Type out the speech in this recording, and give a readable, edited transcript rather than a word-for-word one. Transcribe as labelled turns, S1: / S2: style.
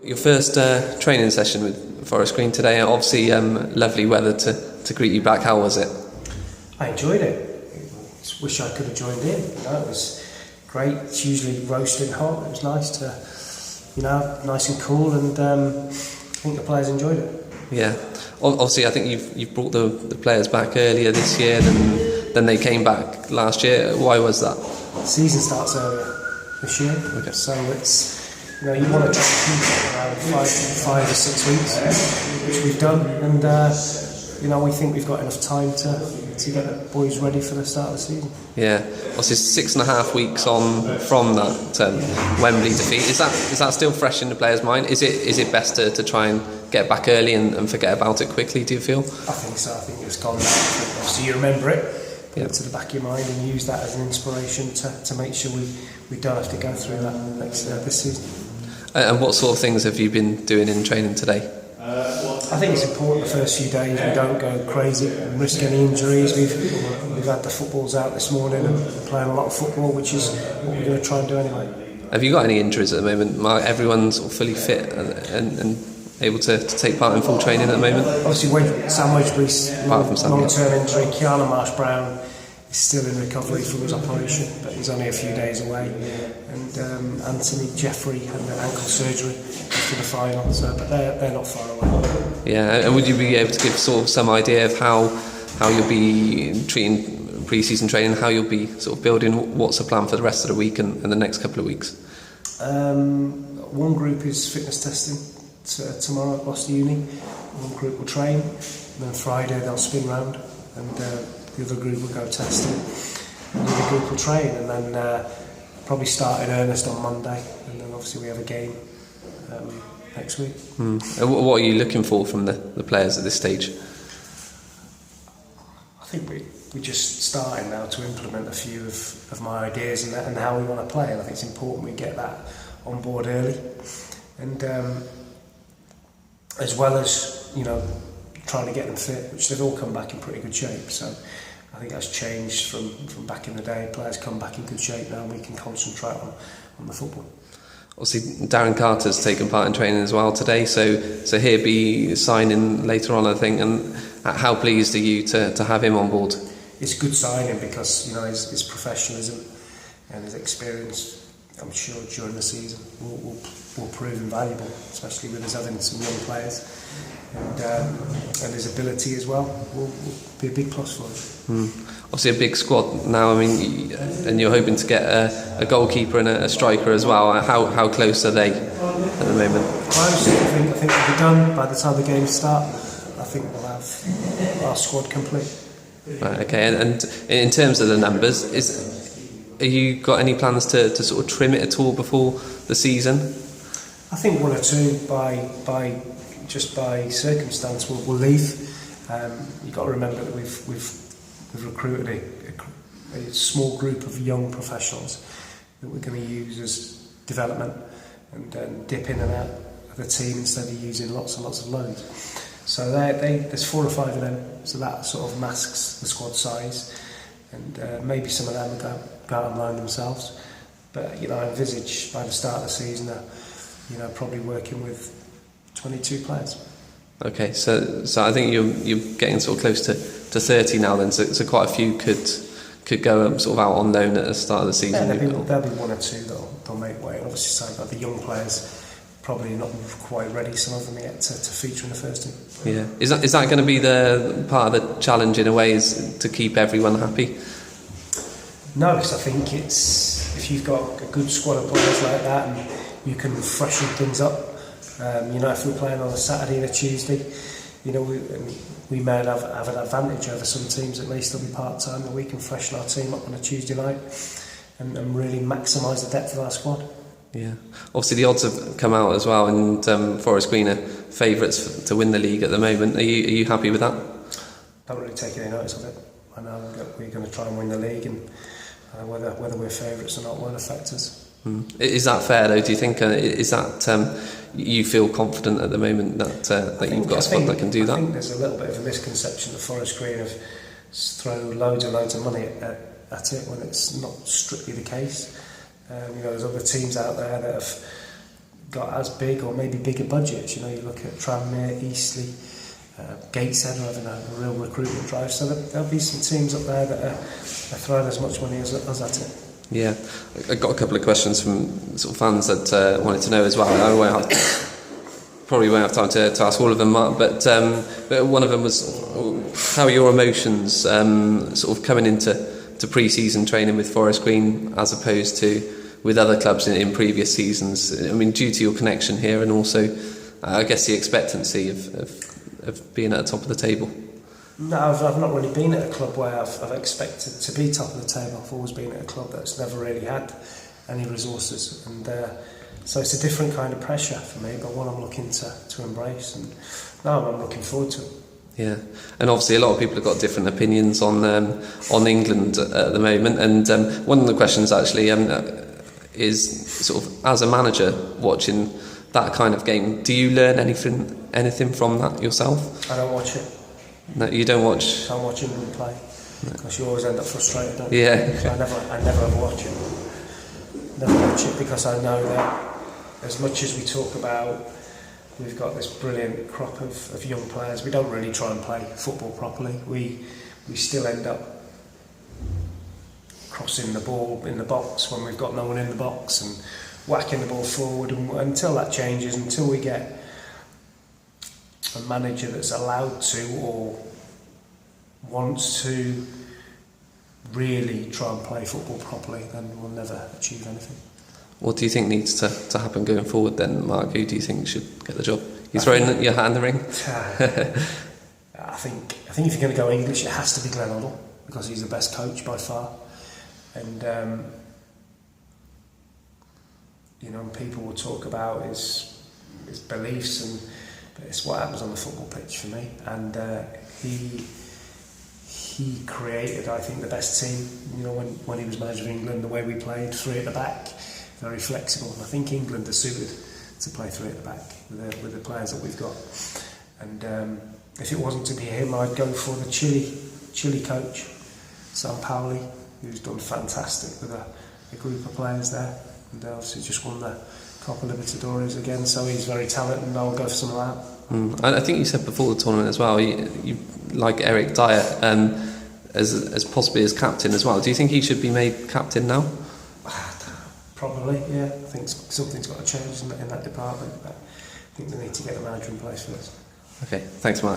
S1: Your first training session with Forest Green today, obviously lovely weather to greet you back. How was it?
S2: I enjoyed it. Just wish I could have joined in. It was great. It's usually roasting hot. It was nice to, nice and cool, and I think the players enjoyed it.
S1: Yeah, obviously I think you've brought the players back earlier this year than they came back last year. Why was that?
S2: The season starts earlier this year,
S1: Okay.
S2: so it's you want to try to keep it around 5 or 6 weeks, which we've done, and we think we've got enough time to get the boys ready for the start of the season.
S1: Yeah, obviously 6.5 weeks on from that Wembley defeat. Is that still fresh in the players' mind? Is it best to try and get back early and forget about it quickly? Do you feel?
S2: I think so. I think it's gone now. Obviously, you remember it. Put it to the back of your mind and use that as an inspiration to make sure we don't have to go through that this season.
S1: And what sort of things have you been doing in training today?
S2: I think it's important the first few days we don't go crazy and risk any injuries. We've had the footballs out this morning and playing a lot of football, which is what we're going to try and do anyway.
S1: Have you got any injuries at the moment? Everyone's sort of fully fit and able to take part in full training at the moment?
S2: Obviously, Sam Wedgbury's long-term injury. Kiana Marsh-Brown is still in recovery from his operation, but he's only a few days away. And Anthony Jeffrey had an ankle surgery after the final, but they're not far away.
S1: Yeah, and would you be able to give sort of some idea of how you'll be treating pre-season training, how you'll be sort of building, what's the plan for the rest of the week and the next couple of weeks?
S2: One group is fitness testing tomorrow at Gloucester Uni. One group will train, and then Friday they'll spin round, and the other group will go testing, and the other group will train, and then probably start in earnest on Monday, and then obviously we have a game next week.
S1: And what are you looking for from the players at this stage?
S2: I think we're just starting now to implement a few of my ideas and how we want to play, and I think it's important we get that on board early, and as well as trying to get them fit, which they've all come back in pretty good shape. So I think that's changed from back in the day. Players come back in good shape now, and we can concentrate on the football.
S1: Obviously, Darren Carter's taken part in training as well today, so he'll be signing later on, I think. And how pleased are you to have him on board?
S2: It's a good signing because his professionalism and his experience, I'm sure during the season will prove invaluable, especially with us having some young players, and his ability as well will be a big plus for us.
S1: Obviously a big squad now, and you're hoping to get a goalkeeper and a striker as well. How close are they at the moment?
S2: Close. I think we'll be done by the time the games start. I think we'll have our squad complete.
S1: Right, okay, and in terms of the numbers, have you got any plans to sort of trim it at all before the season?
S2: I think one or two by circumstance will leave. You've got to remember that we've recruited a small group of young professionals that we're going to use as development and dip in and out of the team instead of using lots and lots of loans. So there's 4 or 5 of them, so that sort of masks the squad size, and maybe some of them will go out and loan themselves. But I envisage by the start of the season probably working with 22 players.
S1: Okay, so I think you're getting sort of close to 30 now then, so quite a few could go sort of out on loan at the start of the season.
S2: Yeah, there'll be 1 or 2 that'll make way, and obviously so the young players probably not quite ready, some of them yet to feature in the first team.
S1: Yeah, is that going to be the part of the challenge in a way, is to keep everyone happy?
S2: No, because I think it's, if you've got a good squad of players like that and you can freshen things up, if we're playing on a Saturday and a Tuesday, we may have an advantage over some teams. At least they'll be part-time, and we can freshen our team up on a Tuesday night and really maximise the depth of our squad.
S1: Yeah, obviously the odds have come out as well, and Forest Green are favourites to win the league at the moment. Are you happy with that?
S2: Don't really take any notice of it. I know we're going to try and win the league, and whether we're favourites or not won't affect us.
S1: Is that fair though? Do you think is that you feel confident at the moment that you've got a squad that can do that?
S2: I think there's a little bit of a misconception that Forest Green have thrown loads and loads of money at it when it's not strictly the case. There's other teams out there that have got as big or maybe bigger budgets. You know, you look at Tranmere, Eastleigh, Gateshead are having a real recruitment drive. So there'll be some teams up there that are throwing as much money as us at it.
S1: Yeah, I got a couple of questions from sort of fans that wanted to know as well. Probably won't have time to ask all of them, Mark, but one of them was, how are your emotions sort of coming into pre-season training with Forest Green as opposed to with other clubs in previous seasons? I mean, due to your connection here and also, I guess, the expectancy of being at the top of the table.
S2: No, I've not really been at a club where I've expected to be top of the table. I've always been at a club that's never really had any resources, and so it's a different kind of pressure for me, but one I'm looking to embrace, and now I'm looking forward to it.
S1: Yeah, and obviously a lot of people have got different opinions on England at the moment, and one of the questions actually is sort of, as a manager watching that kind of game, do you learn anything from that yourself?
S2: I don't watch it.
S1: No, you don't watch?
S2: I don't watch England play, because you always end up frustrated, don't you?
S1: Yeah.
S2: So I never ever watch it. Never watch it, because I know that as much as we talk about we've got this brilliant crop of young players, we don't really try and play football properly. We still end up crossing the ball in the box when we've got no one in the box and whacking the ball forward, and until that changes, until we get a manager that's allowed to or wants to really try and play football properly, then we'll never achieve anything.
S1: What do you think needs to happen going forward then, Mark? Who do you think should get the job? You throwing your hat in the ring?
S2: I think if you're going to go English, it has to be Glenn Hoddle, because he's the best coach by far. And you know, people will talk about his beliefs, but it's what happens on the football pitch for me. And he created, I think, the best team. You know, when he was manager of England, the way we played, three at the back, very flexible. And I think England are suited to play three at the back with the players that we've got. And if it wasn't to be him, I'd go for the Chile coach, Sampaoli, who's done fantastic with a group of players there, and obviously just won the Copa Libertadores again, so he's very talented, and I'll go for some of that.
S1: And I think you said before the tournament as well, you like Eric Dyer as possibly as captain as well. Do you think he should be made captain now?
S2: Probably, yeah. I think something's got to change in that department, but I think they need to get a manager in place first.
S1: Okay, thanks, Mark.